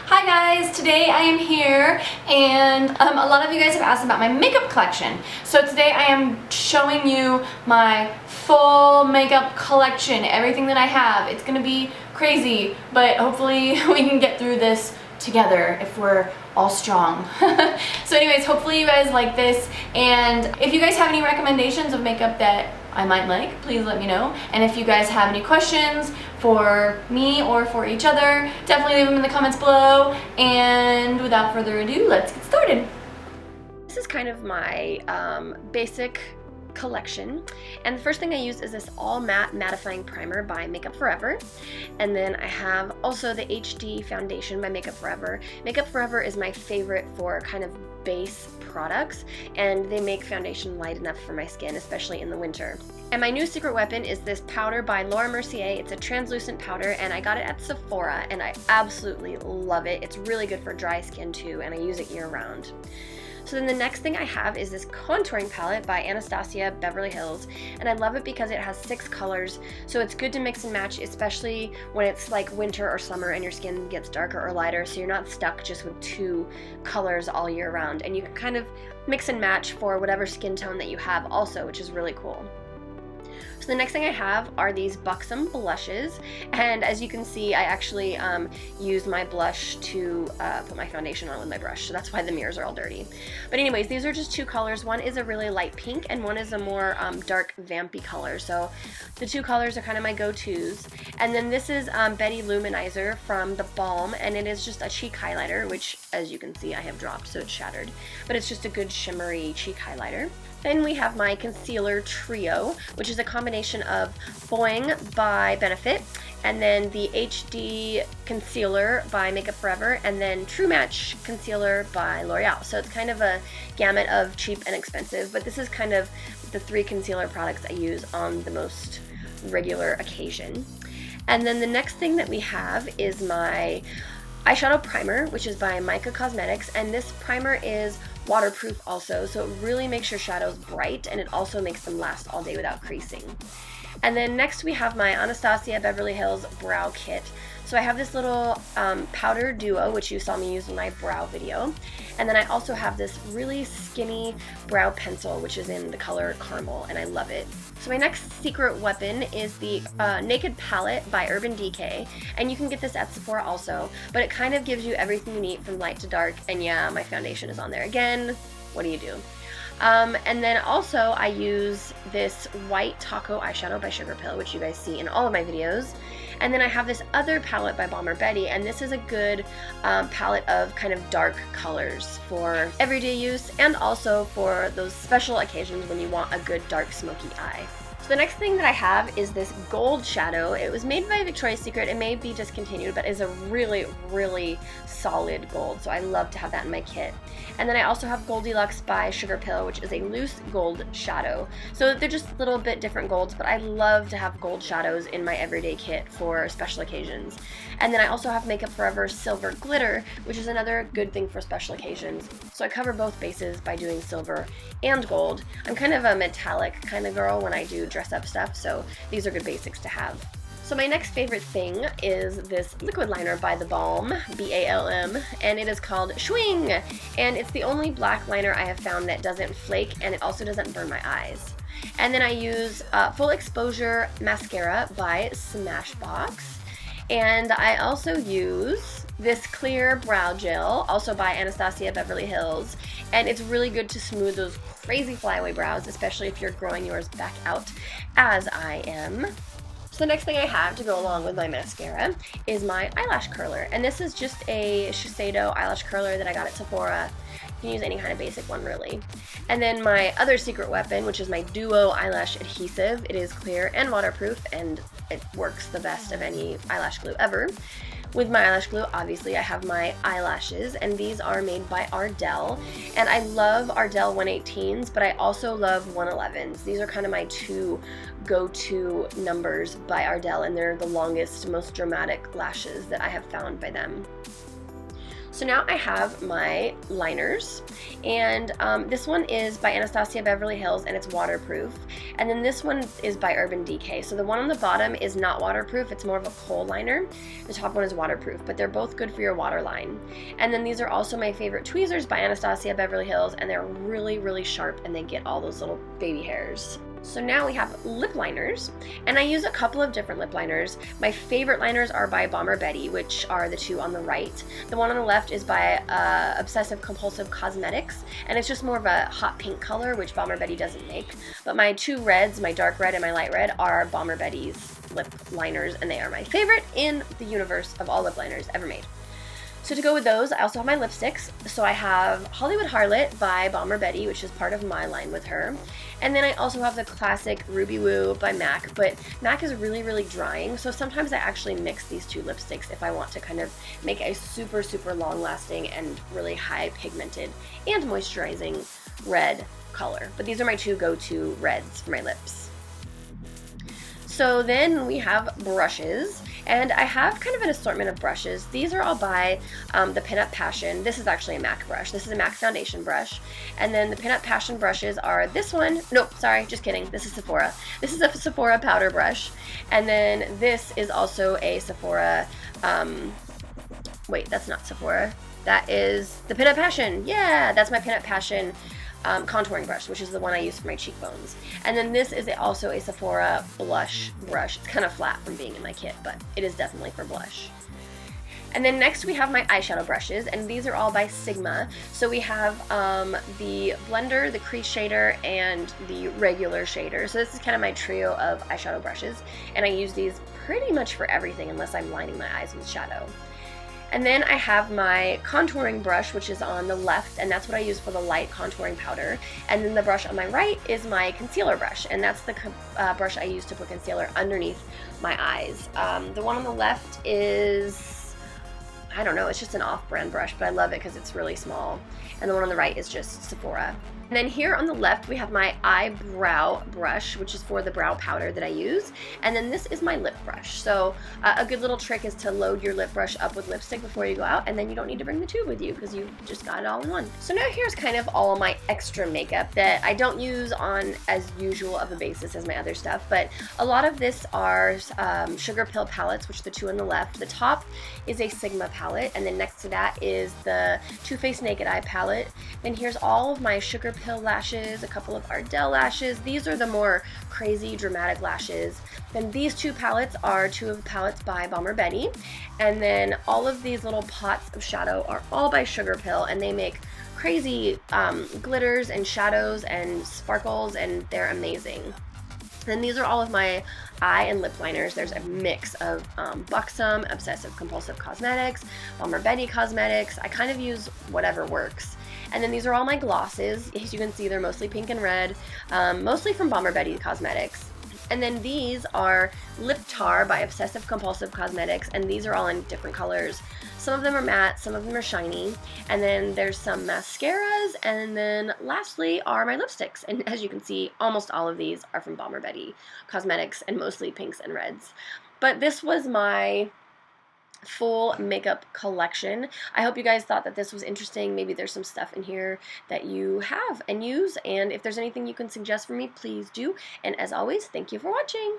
Hi guys, today I am here and a lot of you guys have asked about my makeup collection. So today I am showing you my full makeup collection, everything that I have. It's gonna be crazy, but hopefully we can get through this together if we're all strong. So anyways, hopefully you guys like this, and if you guys have any recommendations of makeup that I might like, please let me know. And if you guys have any questions for me or for each other, definitely leave them in the comments below. And without further ado, let's get started. This is kind of my basic collection, and the first thing I use is this all matte mattifying primer by Makeup Forever, and then I have also the HD foundation by Makeup Forever. Makeup Forever is my favorite for kind of base products, and they make foundation light enough for my skin, especially in the winter. And my new secret weapon is this powder by Laura Mercier. It's a translucent powder, and I got it at Sephora, and I absolutely love it. It's really good for dry skin too, and I use it year round. So then the next thing I have is this contouring palette by Anastasia Beverly Hills, and I love it because it has 6 colors, so it's good to mix and match, especially when it's like winter or summer and your skin gets darker or lighter, so you're not stuck just with 2 colors all year round, and you can kind of mix and match for whatever skin tone that you have also, which is really cool. So the next thing I have are these Buxom Blushes, and as you can see, I actually use my blush to put my foundation on with my brush, so that's why the mirrors are all dirty. But anyways, these are just 2 colors. One is a really light pink, and one is a more dark vampy color, so the 2 colors are kind of my go-tos. And then this is Lou Manizer from The Balm, and it is just a cheek highlighter, which as you can see I have dropped, so it's shattered, but it's just a good shimmery cheek highlighter. Then we have my concealer trio, which is a combination of Boing by Benefit, and then the HD concealer by Makeup Forever, and then True Match concealer by L'Oreal. So it's kind of a gamut of cheap and expensive, but this is kind of the 3 concealer products I use on the most regular occasion. And then the next thing that we have is my Eyeshadow Primer, which is by Mica Cosmetics, and this primer is waterproof also, so it really makes your shadows bright, and it also makes them last all day without creasing. And then next we have my Anastasia Beverly Hills Brow Kit. So I have this little powder duo, which you saw me use in my brow video. And then I also have this really skinny brow pencil, which is in the color Caramel, and I love it. So my next secret weapon is the Naked Palette by Urban Decay, and you can get this at Sephora also, but it kind of gives you everything you need from light to dark, and yeah, my foundation is on there again. What do you do? And then also I use this white taco eyeshadow by Sugarpill, which you guys see in all of my videos. And then I have this other palette by Balmer Betty, and this is a good palette of kind of dark colors for everyday use and also for those special occasions when you want a good dark smoky eye. So the next thing that I have is this gold shadow. It was made by Victoria's Secret. It may be discontinued, but is a really, really solid gold, so I love to have that in my kit. And then I also have Goldilocks by Sugarpill, which is a loose gold shadow. So they're just a little bit different golds, but I love to have gold shadows in my everyday kit for special occasions. And then I also have Makeup Forever Silver Glitter, which is another good thing for special occasions. So I cover both bases by doing silver and gold. I'm kind of a metallic kind of girl when I do dress up stuff, so these are good basics to have. So my next favorite thing is this liquid liner by The Balm, B-A-L-M, and it is called Schwing, and it's the only black liner I have found that doesn't flake, and it also doesn't burn my eyes. And then I use Full Exposure Mascara by Smashbox, and I also use this clear brow gel, also by Anastasia Beverly Hills, and it's really good to smooth those crazy flyaway brows, especially if you're growing yours back out, as I am. So the next thing I have to go along with my mascara is my eyelash curler, and this is just a Shiseido eyelash curler that I got at Sephora. You can use any kind of basic one really. And then my other secret weapon, which is my Duo Eyelash Adhesive. It is clear and waterproof, and it works the best of any eyelash glue ever. With my eyelash glue, obviously, I have my eyelashes, and these are made by Ardell. And I love Ardell 118s, but I also love 111s. These are kind of my 2 go-to numbers by Ardell, and they're the longest, most dramatic lashes that I have found by them. So now I have my liners, and this one is by Anastasia Beverly Hills, and it's waterproof. And then this one is by Decay. So the one on the bottom is not waterproof, it's more of a kohl liner. The top one is waterproof, but they're both good for your waterline. And then these are also my favorite tweezers by Anastasia, Beverly Hills, and they're really, really sharp, and they get all those little baby hairs. So now we have lip liners, and I use a couple of different lip liners. My favorite liners are by Bomber Betty, which are the two on the right. The one on the left is by Obsessive Compulsive Cosmetics, and it's just more of a hot pink color, which Bomber Betty doesn't make. But my two reds, my dark red and my light red, are Bomber Betty's lip liners, and they are my favorite in the universe of all lip liners ever made. So to go with those, I also have my lipsticks. So I have Hollywood Harlot by Bomber Betty, which is part of my line with her. And then I also have the classic Ruby Woo by MAC, but MAC is really, really drying. So sometimes I actually mix these two lipsticks if I want to kind of make a super, super long lasting and really high pigmented and moisturizing red color. But these are my two go-to reds for my lips. So then we have brushes, and I have kind of an assortment of brushes. These are all by the Pinup Passion. This is actually a MAC brush. This is a MAC foundation brush. And then the Pinup Passion brushes are this one. Nope, sorry, just kidding. This is Sephora. This is a Sephora powder brush. And then this is also a Sephora, wait, that's not Sephora. That is the Pinup Passion. Yeah, that's my Pinup Passion contouring brush, which is the one I use for my cheekbones. And then this is also a Sephora blush brush. It's kind of flat from being in my kit, but it is definitely for blush. And then next we have my eyeshadow brushes, and these are all by Sigma. So we have the blender, the crease shader, and the regular shader. So this is kind of my trio of eyeshadow brushes, and I use these pretty much for everything unless I'm lining my eyes with shadow. And then I have my contouring brush, which is on the left, and that's what I use for the light contouring powder. And then the brush on my right is my concealer brush, and that's the brush I use to put concealer underneath my eyes. The one on the left is, I don't know, it's just an off-brand brush, but I love it because it's really small. And the one on the right is just Sephora. And then here on the left we have my eyebrow brush, which is for the brow powder that I use. And then this is my lip brush. So a good little trick is to load your lip brush up with lipstick before you go out, and then you don't need to bring the tube with you because you just got it all in one. So now here's kind of all of my extra makeup that I don't use on as usual of a basis as my other stuff, but a lot of this are Sugarpill palettes, which are the two on the left. The top is a Sigma palette, and then next to that is the Too Faced Naked Eye palette. Then here's all of my Sugarpill lashes, a couple of Ardell lashes. These are the more crazy dramatic lashes. Then these two palettes are two of the palettes by Bomber Betty. And then all of these little pots of shadow are all by Sugarpill, and they make crazy glitters and shadows and sparkles, and they're amazing. Then these are all of my eye and lip liners. There's a mix of Buxom, Obsessive Compulsive Cosmetics, Bomber Betty Cosmetics. I kind of use whatever works. And then these are all my glosses. As you can see, they're mostly pink and red, mostly from Bomber Betty Cosmetics. And then these are Lip Tar by Obsessive Compulsive Cosmetics, and these are all in different colors. Some of them are matte, some of them are shiny, and then there's some mascaras, and then lastly are my lipsticks. And as you can see, almost all of these are from Bomber Betty Cosmetics, and mostly pinks and reds. But this was my full makeup collection. I hope you guys thought that this was interesting. Maybe there's some stuff in here that you have and use, and if there's anything you can suggest for me, please do. And as always, thank you for watching.